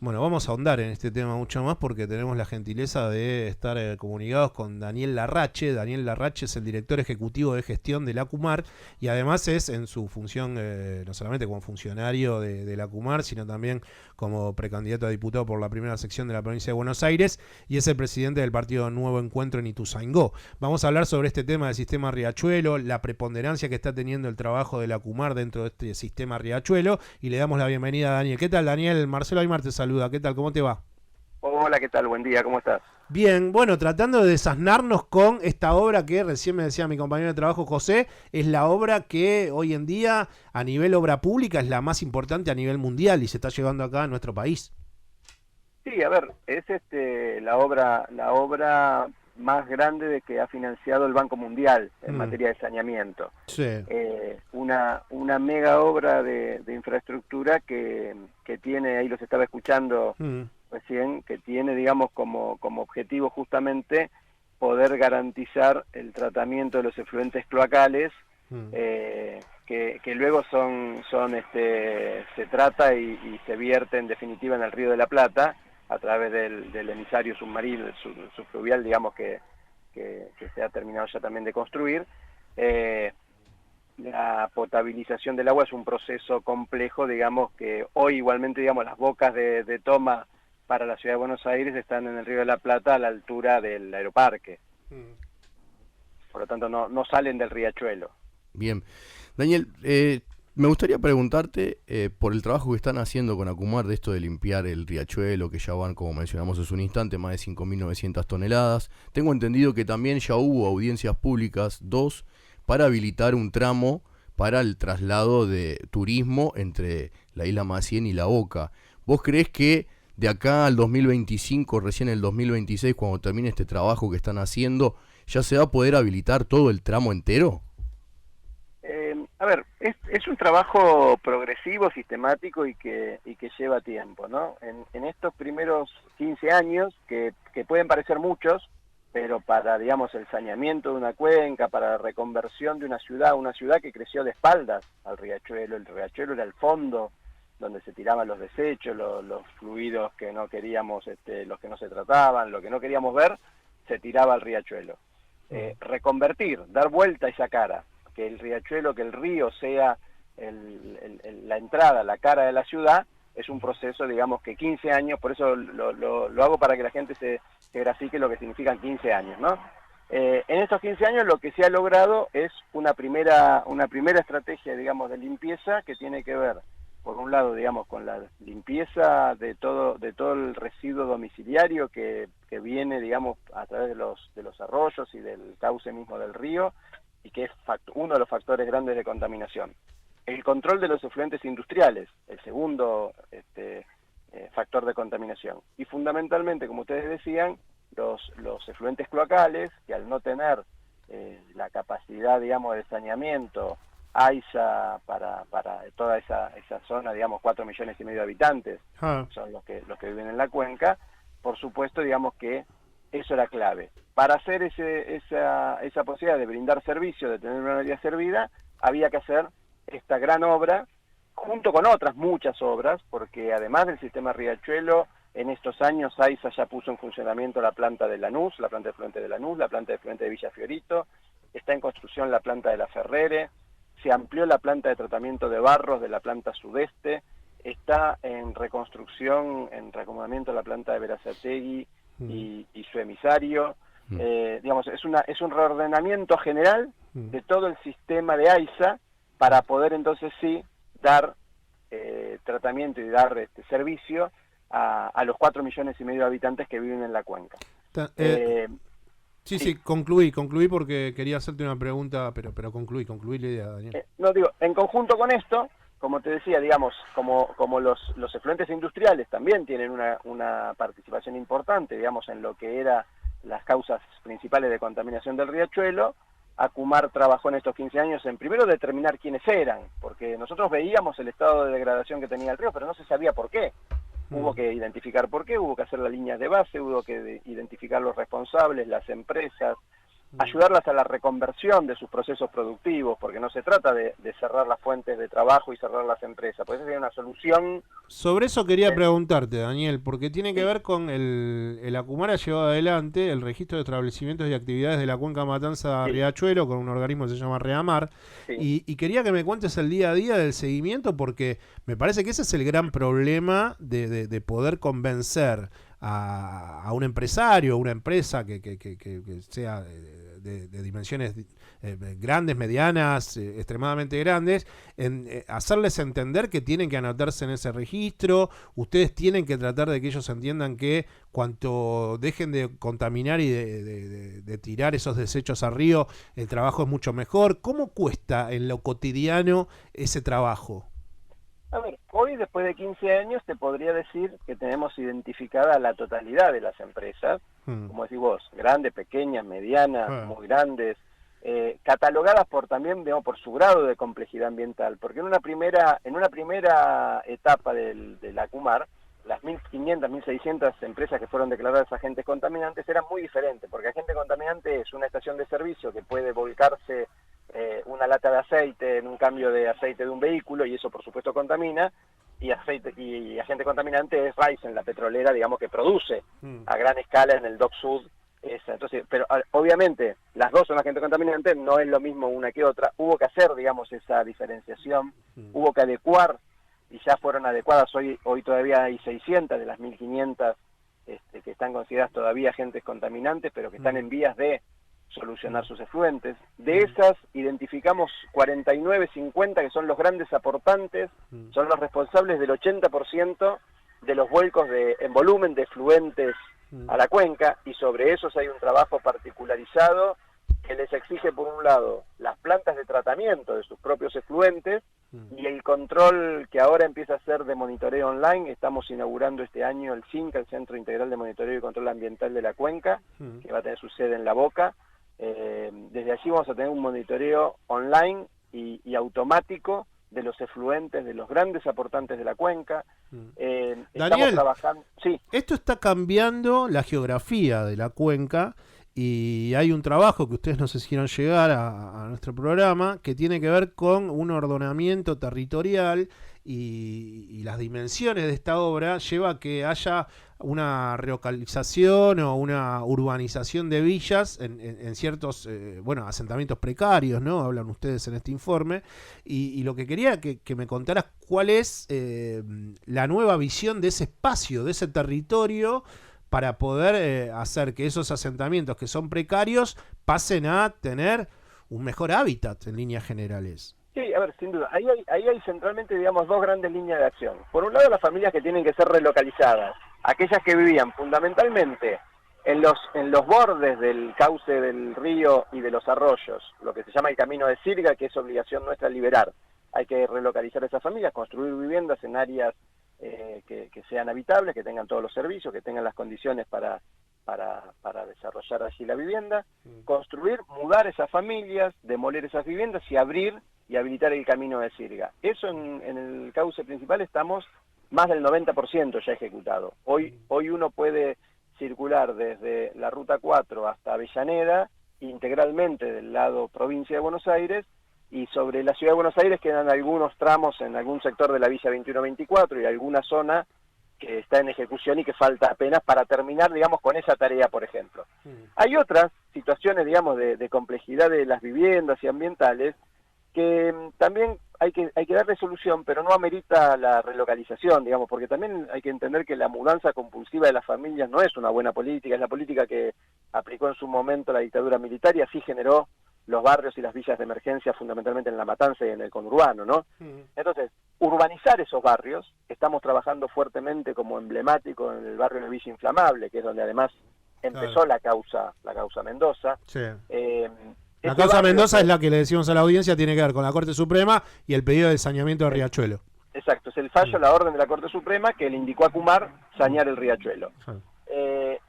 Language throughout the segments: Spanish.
Bueno, vamos a ahondar en este tema mucho más porque tenemos la gentileza de estar comunicados con Daniel Larrache. Daniel Larrache es el director ejecutivo de gestión de la CUMAR y además es en su función, no solamente como funcionario de la CUMAR, sino también como precandidato a diputado por la primera sección de la provincia de Buenos Aires y es el presidente del partido Nuevo Encuentro en Ituzaingó. Vamos a hablar sobre este tema del sistema Riachuelo, la preponderancia que está teniendo el trabajo de la CUMAR dentro de este sistema Riachuelo y le damos la bienvenida a Daniel. ¿Qué tal, Daniel? Marcelo Aymar te saluda. ¿Qué tal? ¿Cómo te va? Hola, ¿qué tal? Buen día, ¿cómo estás? Bien, bueno, tratando de desasnarnos con esta obra que recién me decía mi compañero de trabajo José, es la obra que hoy en día a nivel obra pública es la más importante a nivel mundial y se está llevando acá en nuestro país. Sí, a ver, es la obra más grande de que ha financiado el Banco Mundial en Mm, materia de saneamiento. sí. Una mega obra de infraestructura que tiene, ahí los estaba escuchando Mm, recién, que tiene, digamos, como objetivo justamente poder garantizar el tratamiento de los efluentes cloacales, mm, que luego se trata y se vierte en definitiva en el Río de la Plata a través del emisario submarino, subfluvial, digamos, que se ha terminado ya también de construir. Eh, la potabilización del agua es un proceso complejo, digamos, que hoy igualmente, digamos, las bocas de toma para la ciudad de Buenos Aires están en el Río de la Plata a la altura del aeroparque, mm. por lo tanto no salen del riachuelo. Bien. Daniel, me gustaría preguntarte por el trabajo que están haciendo con Acumar de esto de limpiar el riachuelo, que ya van, como mencionamos hace un instante, más de 5.900 toneladas. Tengo entendido que también ya hubo audiencias públicas, dos, para habilitar un tramo para el traslado de turismo entre la isla Macién y La Boca. ¿Vos creés que de acá al 2025, recién el 2026, cuando termine este trabajo que están haciendo, ya se va a poder habilitar todo el tramo entero? A ver, es un trabajo progresivo, sistemático y que lleva tiempo, ¿no? En estos primeros 15 años, que pueden parecer muchos, pero para, digamos, el saneamiento de una cuenca, para la reconversión de una ciudad que creció de espaldas al riachuelo, el riachuelo era el fondo donde se tiraban los desechos, los fluidos que no queríamos, los que no se trataban, lo que no queríamos ver, se tiraba al riachuelo. Mm. Reconvertir, dar vuelta a esa cara, que el riachuelo, que el río sea la entrada, la cara de la ciudad, es un proceso, digamos, que 15 años, por eso lo hago para que la gente se grafique lo que significan 15 años, ¿no? En estos 15 años lo que se ha logrado es una primera estrategia, digamos, de limpieza que tiene que ver, por un lado, digamos, con la limpieza de todo el residuo domiciliario que viene, digamos, a través de los arroyos y del cauce mismo del río, y que es uno de los factores grandes de contaminación. El control de los efluentes industriales, el segundo factor de contaminación. Y fundamentalmente, como ustedes decían, los efluentes cloacales, que al no tener la capacidad, digamos, de saneamiento AISA para toda esa zona, digamos, 4,5 millones de habitantes, Ah, son los que viven en la cuenca, por supuesto, digamos que eso era clave. Para hacer esa posibilidad de brindar servicio, de tener una área servida, había que hacer esta gran obra, junto con otras muchas obras, porque además del sistema Riachuelo, en estos años AISA ya puso en funcionamiento la planta de Lanús, la planta de fluente de Lanús, la planta de fluente de Villa Fiorito, está en construcción la planta de La Ferrere, se amplió la planta de tratamiento de barros de la planta sudeste, está en reconstrucción, en reacomodamiento la planta de Berazategui mm, y su emisario. Mm. Digamos, es un reordenamiento general mm. de todo el sistema de AISA para poder entonces sí dar tratamiento y dar servicio a los 4,5 millones de habitantes que viven en la cuenca. Ta- eh, Eh, sí, sí, sí, concluí porque quería hacerte una pregunta, pero concluí la idea, Daniel. no digo, en conjunto con esto, como te decía, digamos, como los efluentes industriales también tienen una participación importante, digamos, en lo que era las causas principales de contaminación del riachuelo, Acumar trabajó en estos 15 años en primero determinar quiénes eran, porque nosotros veíamos el estado de degradación que tenía el río, pero no se sabía por qué. Hubo Mm, que identificar por qué, hubo que hacer las líneas de base, hubo que identificar los responsables, las empresas, ayudarlas a la reconversión de sus procesos productivos, porque no se trata de cerrar las fuentes de trabajo y cerrar las empresas, porque esa sería una solución. Sobre eso quería preguntarte, Daniel, porque tiene que Sí, ver con el Acumar ha llevado adelante el registro de establecimientos y actividades de la cuenca sí, Matanza-Riachuelo con un organismo que se llama Reamar, sí. y quería que me cuentes el día a día del seguimiento, porque me parece que ese es el gran problema de poder convencer a un empresario, una empresa que sea de dimensiones grandes, medianas, extremadamente grandes, hacerles entender que tienen que anotarse en ese registro. Ustedes tienen que tratar de que ellos entiendan que cuanto dejen de contaminar y de tirar esos desechos al río, el trabajo es mucho mejor. ¿Cómo cuesta en lo cotidiano ese trabajo? A ver, hoy después de 15 años te podría decir que tenemos identificada la totalidad de las empresas, como decís vos, grandes, pequeñas, medianas, muy grandes, catalogadas por también, digamos, por su grado de complejidad ambiental, porque en una primera etapa del ACUMAR, las 1.500, 1.600 empresas que fueron declaradas agentes contaminantes eran muy diferentes, porque agente contaminante es una estación de servicio que puede volcarse una lata de aceite en un cambio de aceite de un vehículo y eso por supuesto contamina, y agente contaminante es Raízen, la petrolera, digamos, que produce a gran escala en el Dock Sud esa. Entonces, pero obviamente las dos son agentes contaminantes, no es lo mismo una que otra. Hubo que hacer, digamos, esa diferenciación, hubo que adecuar y ya fueron adecuadas. Hoy todavía hay 600 de las 1.500 que están consideradas todavía agentes contaminantes, pero que están en vías de solucionar sus efluentes. De esas identificamos 49, 50 que son los grandes aportantes, son los responsables del 80% de los vuelcos en volumen de efluentes a la cuenca, y sobre esos hay un trabajo particularizado que les exige, por un lado, las plantas de tratamiento de sus propios efluentes y el control que ahora empieza a ser de monitoreo online. Estamos inaugurando este año el CINCA, el Centro Integral de Monitoreo y Control Ambiental de la Cuenca, que va a tener su sede en La Boca. Desde allí vamos a tener un monitoreo online y automático de los efluentes, de los grandes aportantes de la cuenca. Daniel, estamos trabajando. Sí. Esto está cambiando la geografía de la cuenca y hay un trabajo que ustedes nos hicieron llegar a nuestro programa que tiene que ver con un ordenamiento territorial y las dimensiones de esta obra lleva a que haya una relocalización o una urbanización de villas en ciertos asentamientos precarios, ¿no? Hablan ustedes en este informe, y lo que quería que me contaras cuál es la nueva visión de ese espacio, de ese territorio, para poder hacer que esos asentamientos que son precarios pasen a tener un mejor hábitat en líneas generales. Sí, a ver, sin duda. Ahí hay centralmente, digamos, dos grandes líneas de acción. Por un lado, las familias que tienen que ser relocalizadas, aquellas que vivían fundamentalmente en los bordes del cauce del río y de los arroyos, lo que se llama el camino de Sirga, que es obligación nuestra liberar. Hay que relocalizar a esas familias, construir viviendas en áreas que sean habitables, que tengan todos los servicios, que tengan las condiciones para desarrollar allí la vivienda, construir, mudar esas familias, demoler esas viviendas y abrir y habilitar el camino de Sirga. Eso en el cauce principal estamos más del 90% ya ejecutado. Hoy uno puede circular desde la Ruta 4 hasta Avellaneda, integralmente del lado provincia de Buenos Aires, y sobre la ciudad de Buenos Aires quedan algunos tramos en algún sector de la Villa 21-24 y alguna zona que está en ejecución y que falta apenas para terminar, digamos, con esa tarea, por ejemplo. Hay otras situaciones, digamos, de complejidad de las viviendas y ambientales que también hay que darle solución, pero no amerita la relocalización, digamos, porque también hay que entender que la mudanza compulsiva de las familias no es una buena política, es la política que aplicó en su momento la dictadura militar y así generó los barrios y las villas de emergencia fundamentalmente en La Matanza y en el conurbano, ¿no? Entonces, urbanizar esos barrios, estamos trabajando fuertemente como emblemático en el barrio de Villa Inflamable, que es donde además empezó la causa Mendoza. Sí. La causa Mendoza es la que le decimos a la audiencia, tiene que ver con la Corte Suprema y el pedido de saneamiento de Riachuelo. Exacto, es el fallo, la orden de la Corte Suprema que le indicó a ACUMAR sanear el Riachuelo.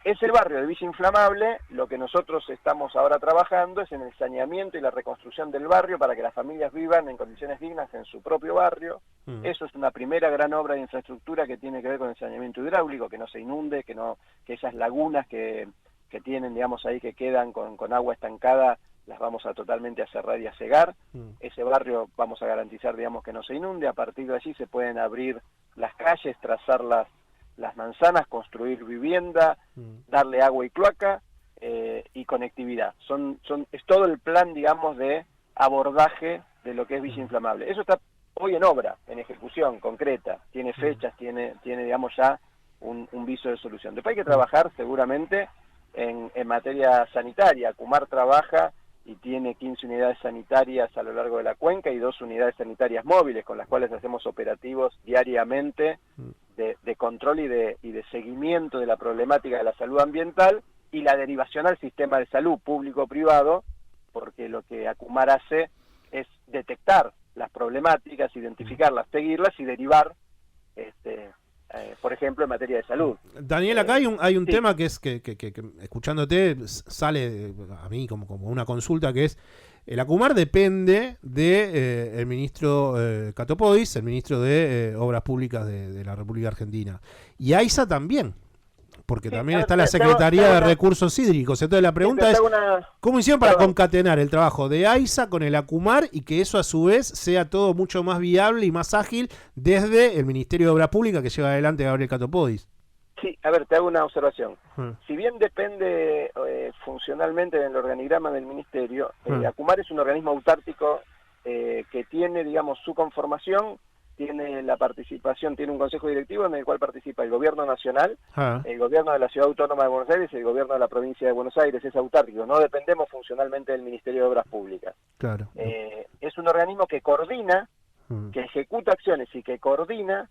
Es el barrio de Villa Inflamable. Lo que nosotros estamos ahora trabajando es en el saneamiento y la reconstrucción del barrio para que las familias vivan en condiciones dignas en su propio barrio. Eso es una primera gran obra de infraestructura que tiene que ver con el saneamiento hidráulico, que no se inunde, que esas lagunas que que tienen, digamos, ahí que quedan con agua estancada, las vamos a totalmente a cerrar y a cegar. Ese barrio vamos a garantizar, digamos, que no se inunde. A partir de allí se pueden abrir las calles, trazar las manzanas, construir vivienda, darle agua y cloaca y conectividad. Es todo el plan, digamos, de abordaje de lo que es Villa Inflamable. Eso está hoy en obra, en ejecución concreta, tiene fechas, tiene digamos, ya un viso de solución. Después hay que trabajar seguramente en materia sanitaria. Acumar trabaja y tiene 15 unidades sanitarias a lo largo de la cuenca y 2 unidades sanitarias móviles con las cuales hacemos operativos diariamente de control y de seguimiento de la problemática de la salud ambiental y la derivación al sistema de salud público-privado, porque lo que Acumar hace es detectar las problemáticas, identificarlas, seguirlas y derivar, por ejemplo, en materia de salud. Daniel, acá hay un sí. tema que es que escuchándote sale a mí como una consulta, que es el Acumar depende de el ministro Catopodis, el ministro de Obras Públicas de la República Argentina, y AISA también, porque Sí, también está la Secretaría de Recursos Hídricos. Entonces la pregunta es, ¿cómo hicieron para concatenar el trabajo de AISA con el Acumar y que eso a su vez sea todo mucho más viable y más ágil desde el Ministerio de Obras Públicas que lleva adelante Gabriel Catopodis? Sí, a ver, te hago una observación. Si bien depende funcionalmente del organigrama del ministerio, Acumar es un organismo autárquico que tiene, digamos, su conformación, tiene la participación, tiene un consejo directivo en el cual participa el gobierno nacional, el gobierno de la Ciudad Autónoma de Buenos Aires y el gobierno de la provincia de Buenos Aires. Es autárquico, no dependemos funcionalmente del Ministerio de Obras Públicas. Claro. Es un organismo que coordina, que ejecuta acciones y que coordina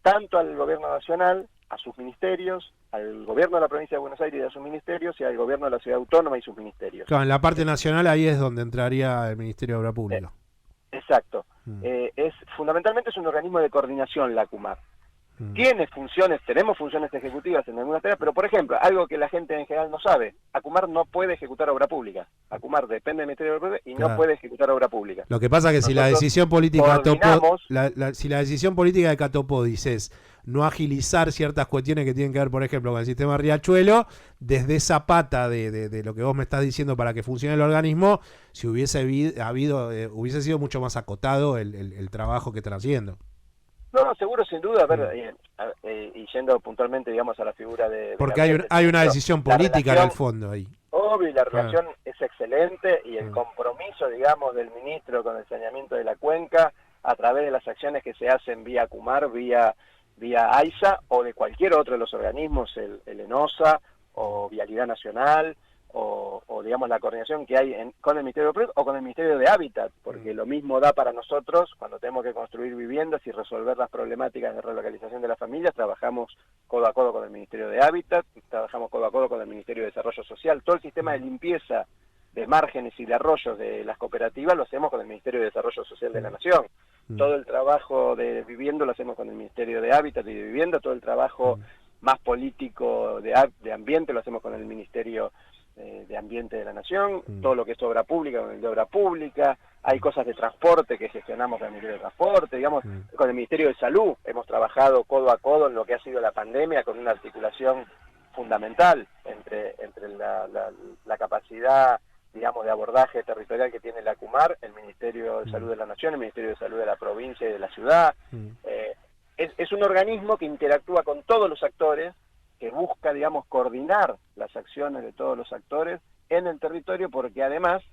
tanto al gobierno nacional, a sus ministerios, al gobierno de la provincia de Buenos Aires y a sus ministerios, y al gobierno de la Ciudad Autónoma y sus ministerios. Claro, en la parte nacional ahí es donde entraría el Ministerio de Obras Públicas. Exacto. Fundamentalmente es un organismo de coordinación la Acumar. Tiene funciones, tenemos funciones ejecutivas en algunas tareas, pero por ejemplo, algo que la gente en general no sabe, Acumar no puede ejecutar obra pública. Acumar depende del Ministerio de Obras Públicas y no puede ejecutar obra pública. Lo que pasa es que si la decisión política si la decisión política de Catopodis es no agilizar ciertas cuestiones que tienen que ver, por ejemplo, con el sistema Riachuelo, desde esa pata de lo que vos me estás diciendo para que funcione el organismo, si hubiese hubiese sido mucho más acotado el trabajo que están haciendo. No, seguro, sin duda, a ver, y yendo puntualmente, digamos, a la figura de... Porque hay una decisión política en el fondo ahí. Obvio, y la relación es excelente, y el compromiso, digamos, del ministro con el saneamiento de la cuenca, a través de las acciones que se hacen vía Acumar, vía AISA, o de cualquier otro de los organismos, el ENOSA, o Vialidad Nacional, o digamos la coordinación que hay con el Ministerio de Obras o con el Ministerio de Hábitat, porque lo mismo da para nosotros cuando tenemos que construir viviendas y resolver las problemáticas de relocalización de las familias. Trabajamos codo a codo con el Ministerio de Hábitat, trabajamos codo a codo con el Ministerio de Desarrollo Social. Todo el sistema de limpieza de márgenes y de arroyos de las cooperativas lo hacemos con el Ministerio de Desarrollo Social de la Nación. Todo el trabajo de vivienda lo hacemos con el Ministerio de Hábitat y de Vivienda. Todo el trabajo más político de ambiente lo hacemos con el Ministerio de Ambiente de la Nación. Todo lo que es obra pública con el de Obra Pública. Hay cosas de transporte que gestionamos con el Ministerio de Transporte, digamos, con el Ministerio de Salud. Hemos trabajado codo a codo en lo que ha sido la pandemia, con una articulación fundamental entre la capacidad, digamos, de abordaje territorial que tiene la Acumar, el Ministerio de Salud de la Nación, el Ministerio de Salud de la provincia y de la ciudad. Es un organismo que interactúa con todos los actores, que busca, digamos, coordinar las acciones de todos los actores en el territorio, porque además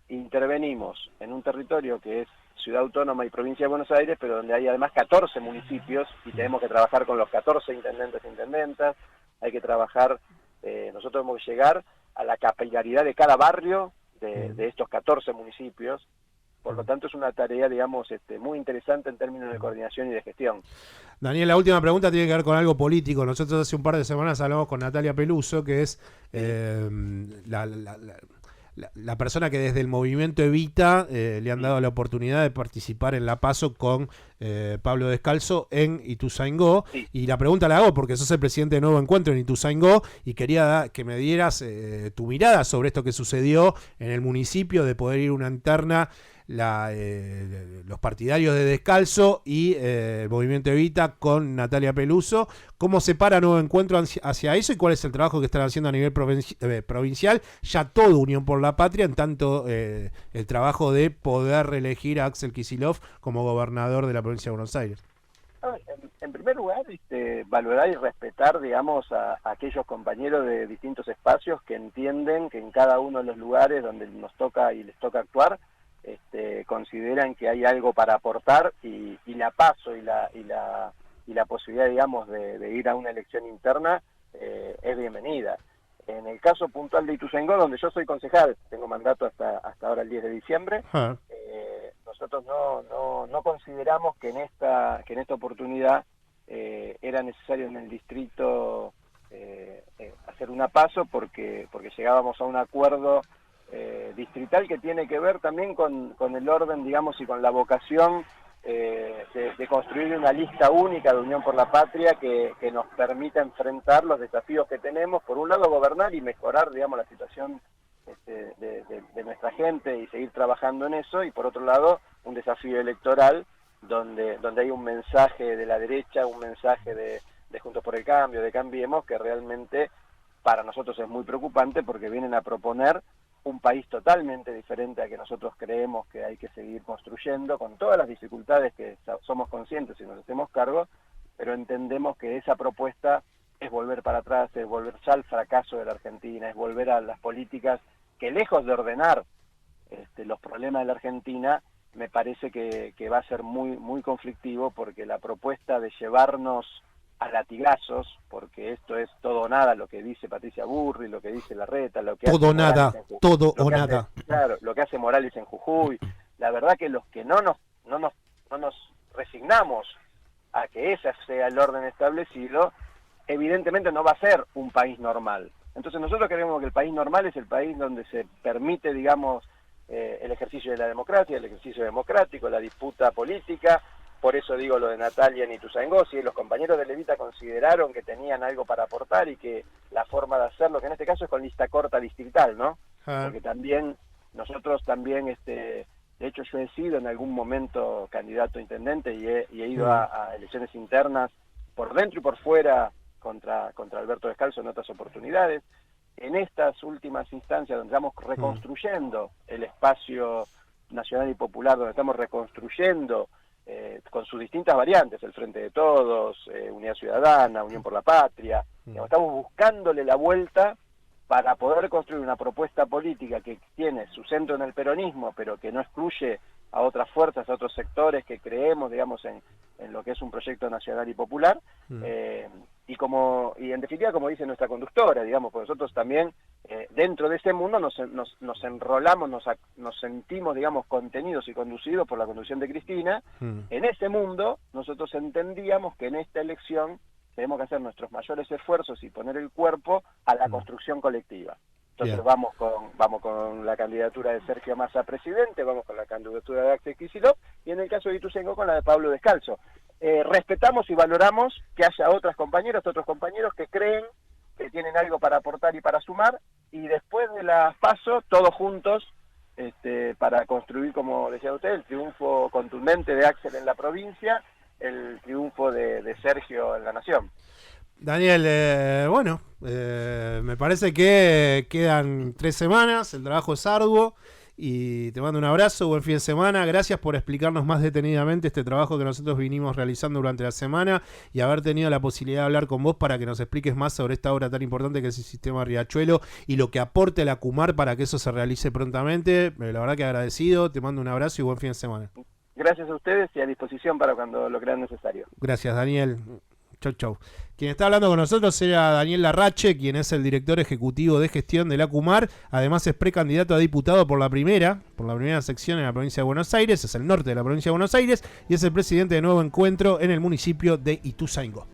intervenimos en un territorio que es Ciudad Autónoma y Provincia de Buenos Aires, pero donde hay además 14 municipios y tenemos que trabajar con los 14 intendentes e intendentas. Hay que trabajar, nosotros tenemos que llegar a la capilaridad de cada barrio de estos 14 municipios. Por lo tanto, es una tarea, digamos, muy interesante en términos de coordinación y de gestión. Daniel, la última pregunta tiene que ver con algo político. Nosotros hace un par de semanas hablamos con Natalia Peluso, que es la persona que desde el movimiento Evita le han dado la oportunidad de participar en la PASO con Pablo Descalzo en Ituzaingó. Sí. Y la pregunta la hago porque sos el presidente de Nuevo Encuentro en Ituzaingó y quería que me dieras tu mirada sobre esto que sucedió en el municipio, de poder ir una interna los partidarios de Descalzo y el movimiento Evita con Natalia Peluso. ¿Cómo se para Nuevo Encuentro hacia eso y cuál es el trabajo que están haciendo a nivel provincial? Ya todo Unión por la Patria, en tanto el trabajo de poder reelegir a Axel Kicillof como gobernador de la provincia de Buenos Aires. En primer lugar, valorar y respetar, digamos, a aquellos compañeros de distintos espacios que entienden que en cada uno de los lugares donde nos toca y les toca actuar, consideran que hay algo para aportar y la paso y la posibilidad, digamos, de ir a una elección interna es bienvenida. En el caso puntual de Ituzaingó, donde yo soy concejal, tengo mandato hasta ahora el 10 de diciembre, nosotros no consideramos que en esta oportunidad era necesario en el distrito hacer una paso porque llegábamos a un acuerdo distrital que tiene que ver también con el orden, digamos, y con la vocación de construir una lista única de Unión por la Patria que nos permita enfrentar los desafíos que tenemos, por un lado gobernar y mejorar, digamos, la situación de nuestra gente y seguir trabajando en eso, y por otro lado un desafío electoral donde hay un mensaje de la derecha, un mensaje de Juntos por el Cambio, de Cambiemos, que realmente para nosotros es muy preocupante porque vienen a proponer un país totalmente diferente a que nosotros creemos que hay que seguir construyendo, con todas las dificultades que somos conscientes y nos hacemos cargo, pero entendemos que esa propuesta es volver para atrás, es volver ya al fracaso de la Argentina, es volver a las políticas que, lejos de ordenar los problemas de la Argentina, me parece que va a ser muy, muy conflictivo, porque la propuesta de llevarnos a latigazos, porque esto es todo o nada, lo que dice Patricia Burri, lo que dice Larreta, lo que todo hace nada, Morales todo o nada. Claro, lo que hace Morales en Jujuy. La verdad que los que no nos resignamos a que ese sea el orden establecido, evidentemente no va a ser un país normal. Entonces nosotros creemos que el país normal es el país donde se permite, digamos, el ejercicio de la democracia, el ejercicio democrático, la disputa política. Por eso digo lo de Natalia en Ituzaingó, si los compañeros de Levita consideraron que tenían algo para aportar y que la forma de hacerlo, que en este caso es con lista corta distrital, ¿no? Porque también, nosotros también, de hecho yo he sido en algún momento candidato a intendente y he ido a elecciones internas por dentro y por fuera contra Alberto Descalzo en otras oportunidades. En estas últimas instancias donde estamos reconstruyendo el espacio nacional y popular, donde estamos reconstruyendo con sus distintas variantes, el Frente de Todos, Unidad Ciudadana, Unión por la Patria, estamos buscándole la vuelta para poder construir una propuesta política que tiene su centro en el peronismo, pero que no excluye a otras fuerzas, a otros sectores que creemos, digamos, en lo que es un proyecto nacional y popular, y en definitiva, como dice nuestra conductora, digamos, pues nosotros también dentro de ese mundo nos enrolamos, nos sentimos, digamos, contenidos y conducidos por la conducción de Cristina. En ese mundo nosotros entendíamos que en esta elección tenemos que hacer nuestros mayores esfuerzos y poner el cuerpo a la construcción colectiva. Entonces vamos con la candidatura de Sergio Massa a presidente, vamos con la candidatura de Axel Kicillof, y en el caso de Ituzaingó con la de Pablo Descalzo. Respetamos y valoramos que haya otros compañeros que creen que tienen algo para aportar y para sumar, y después de las PASO, todos juntos, para construir, como decía usted, el triunfo contundente de Axel en la provincia, el triunfo de Sergio en la nación. Daniel, me parece que quedan 3 semanas, el trabajo es arduo y te mando un abrazo, buen fin de semana, gracias por explicarnos más detenidamente este trabajo que nosotros vinimos realizando durante la semana y haber tenido la posibilidad de hablar con vos para que nos expliques más sobre esta obra tan importante que es el sistema Riachuelo y lo que aporte la ACUMAR para que eso se realice prontamente. La verdad que agradecido, te mando un abrazo y buen fin de semana. Gracias a ustedes y a disposición para cuando lo crean necesario. Gracias, Daniel. Chau, chau. Quien está hablando con nosotros era Daniel Larrache, quien es el director ejecutivo de gestión de la ACUMAR. Además es precandidato a diputado por la primera sección en la provincia de Buenos Aires, es el norte de la provincia de Buenos Aires, y es el presidente de Nuevo Encuentro en el municipio de Ituzaingó.